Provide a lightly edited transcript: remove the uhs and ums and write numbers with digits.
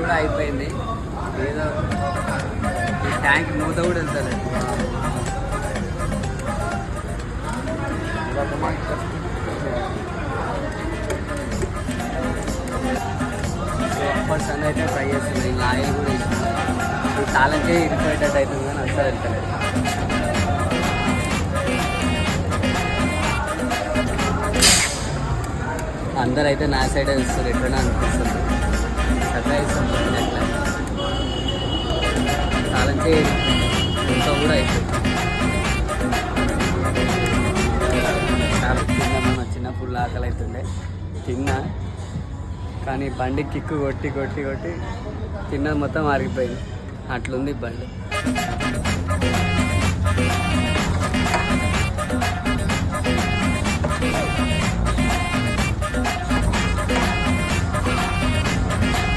కూడా అయిపోయింది. ఏదో ఈ ట్యాంక్ మూత కూడా వెళ్తుంది. పర్సన్ అయితే ట్రై చేస్తుంది. ఇంకా ఆయిల్ కూడా ఇస్తుంది. ఈ తాళంకే ఇరిపోయేటట్టు అవుతుంది కానీ అస్సలు వెళ్తలేదు. అందరూ అయితే నా సైడే వస్తారు, ఎట్లనే అనిపిస్తుంది. సర్ప్రైజ్ అట్లా తాళంకే ఇంకా కూడా అయిపోయింది. చాలా తిన్నామని వచ్చిన ఫుల్ ఆకలి అవుతుండే. తిన్నా కానీ బండి కిక్కు కొట్టి కొట్టి కొట్టి తిన్నది మొత్తం ఆరిగిపోయింది. అట్లుంది బండి.